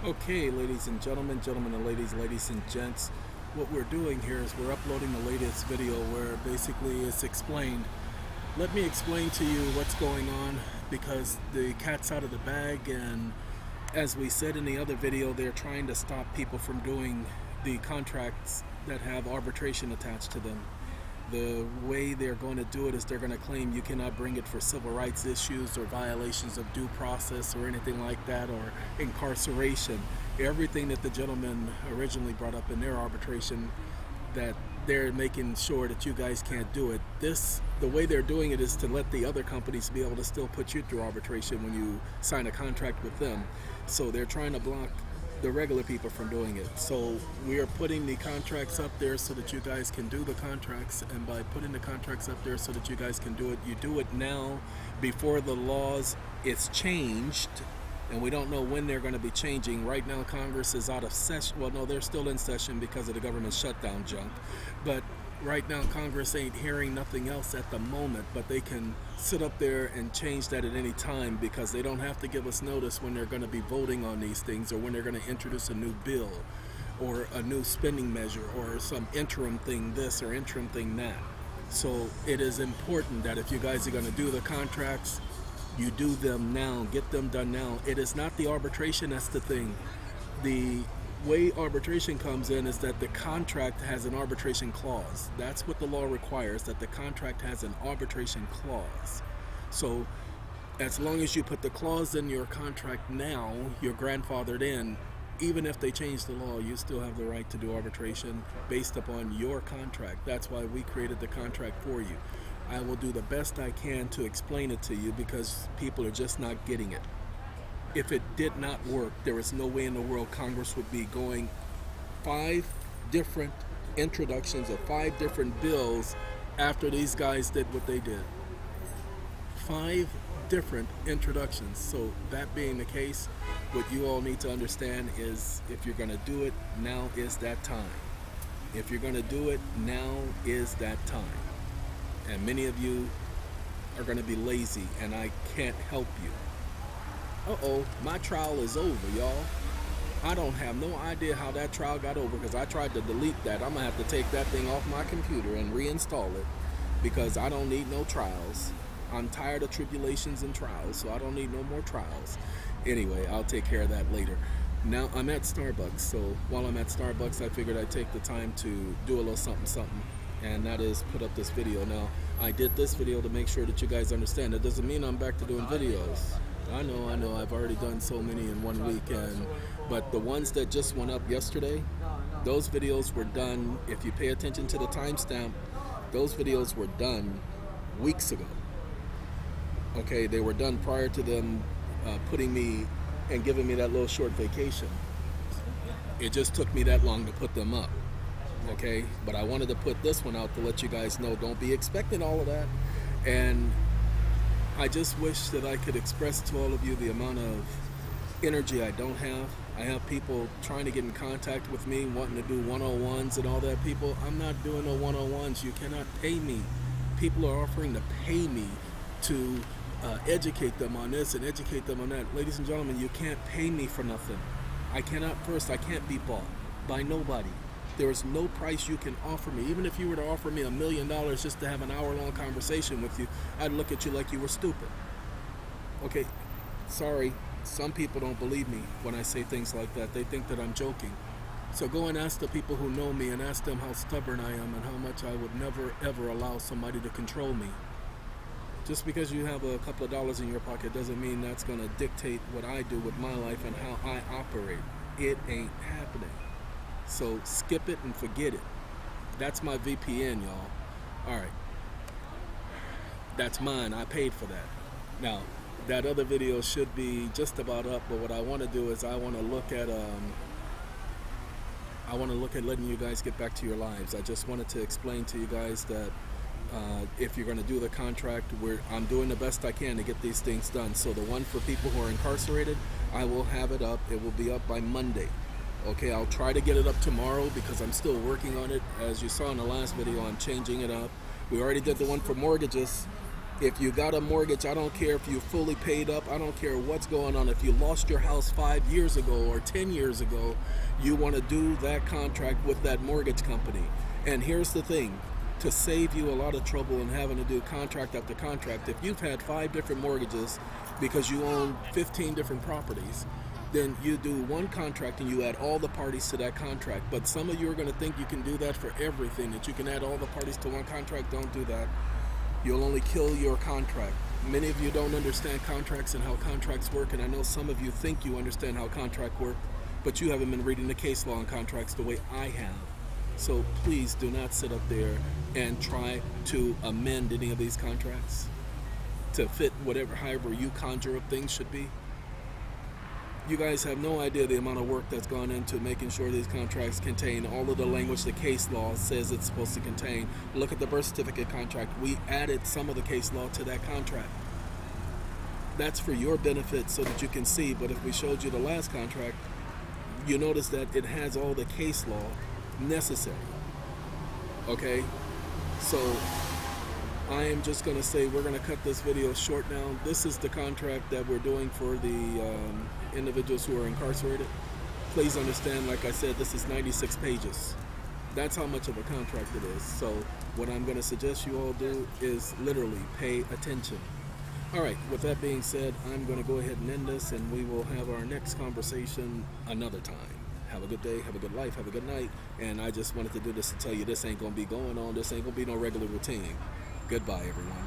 Okay, ladies and gentlemen, gentlemen and ladies and gents, what we're doing here is we're uploading the latest video where basically it's explained. Let me explain to you what's going on, because the cat's out of the bag, and as we said in the other video, they're trying to stop people from doing the contracts that have arbitration attached to them. The way they're going to do it is they're going to claim you cannot bring it for civil rights issues or violations of due process or anything like that, or incarceration. Everything that the gentleman originally brought up in their arbitration, that they're making sure that you guys can't do it. The way they're doing it is to let the other companies be able to still put you through arbitration when you sign a contract with them. So they're trying to block the regular people from doing it. So we are putting the contracts up there so that you guys can do the contracts, and by putting the contracts up there so that you guys can do it, you do it now before the laws is changed, and we don't know when they're going to be changing. Right now Congress is out of session. Well, no, they're still in session because of the government shutdown junk, but right now Congress ain't hearing nothing else at the moment, but they can sit up there and change that at any time, because they don't have to give us notice when they're going to be voting on these things, or when they're going to introduce a new bill or a new spending measure or some interim thing this or interim thing that. So it is important that if you guys are going to do the contracts, you do them now, get them done now. It is not the arbitration that's the thing. The way arbitration comes in is that the contract has an arbitration clause. That's what the law requires, that the contract has an arbitration clause. So as long as you put the clause in your contract now, you're grandfathered in. Even if they change the law, you still have the right to do arbitration based upon your contract. That's why we created the contract for you. I will do the best I can to explain it to you, because people are just not getting it. If it did not work, there is no way in the world Congress would be going 5 different introductions of 5 different bills after these guys did what they did. 5 different introductions. So that being the case, what you all need to understand is, if you're going to do it, now is that time. If you're going to do it, now is that time. And many of you are going to be lazy, and I can't help you. Uh-oh, my trial is over, y'all. I don't have no idea how that trial got over, because I tried to delete that. I'm going to have to take that thing off my computer and reinstall it, because I don't need no trials. I'm tired of tribulations and trials, so I don't need no more trials. Anyway, I'll take care of that later. Now I'm at Starbucks, so while I'm at Starbucks, I figured I'd take the time to do a little something, and that is put up this video. Now, I did this video to make sure that you guys understand. It doesn't mean I'm back to doing videos. I know, I've already done so many in one weekend, but the ones that just went up yesterday, those videos were done. If you pay attention to the timestamp, those videos were done weeks ago. Okay, they were done prior to them putting me and giving me that little short vacation. It just took me that long to put them up. Okay, but I wanted to put this one out to let you guys know, don't be expecting all of that. And I just wish that I could express to all of you the amount of energy I don't have. I have people trying to get in contact with me, wanting to do one-on-ones and all that. People, I'm not doing no one-on-ones. You cannot pay me. People are offering to pay me to educate them on this and educate them on that. Ladies and gentlemen, you can't pay me for nothing. I can't be bought by nobody. There is no price you can offer me. Even if you were to offer me $1 million just to have an hour-long conversation with you, I'd look at you like you were stupid. Okay, sorry, some people don't believe me when I say things like that. They think that I'm joking. So go and ask the people who know me, and ask them how stubborn I am and how much I would never ever allow somebody to control me. Just because you have a couple of dollars in your pocket doesn't mean that's going to dictate what I do with my life and how I operate. It ain't happening. So skip it and forget it. That's my VPN, y'all. Alright. That's mine. I paid for that. Now, that other video should be just about up, but what I want to do is I want to look at letting you guys get back to your lives. I just wanted to explain to you guys that if you're going to do the contract, I'm doing the best I can to get these things done. So the one for people who are incarcerated, I will have it up. It will be up by Monday. Okay, I'll try to get it up tomorrow because I'm still working on it. As you saw in the last video, I'm changing it up. We already did the one for mortgages. If you got a mortgage, I don't care if you fully paid up, I don't care what's going on. If you lost your house 5 years ago or 10 years ago, you want to do that contract with that mortgage company. And here's the thing, to save you a lot of trouble and having to do contract after contract, if you've had 5 different mortgages because you own 15 different properties, then you do one contract and you add all the parties to that contract. But some of you are going to think you can do that for everything, that you can add all the parties to one contract. Don't do that. You'll only kill your contract. Many of you don't understand contracts and how contracts work, and I know some of you think you understand how contracts work, but you haven't been reading the case law on contracts the way I have. So please do not sit up there and try to amend any of these contracts to fit however you conjure up things should be. You guys have no idea the amount of work that's gone into making sure these contracts contain all of the language the case law says it's supposed to contain. Look at the birth certificate contract. We added some of the case law to that contract. That's for your benefit so that you can see, but if we showed you the last contract, you notice that it has all the case law necessary. Okay? So I am just going to say we're going to cut this video short now. This is the contract that we're doing for the individuals who are incarcerated. Please understand, like I said, this is 96 pages. That's how much of a contract it is. So what I'm going to suggest you all do is literally pay attention. All right, with that being said, I'm going to go ahead and end this, and we will have our next conversation another time. Have a good day, have a good life, have a good night. And I just wanted to do this to tell you this ain't going to be going on. This ain't going to be no regular routine. Goodbye, everyone.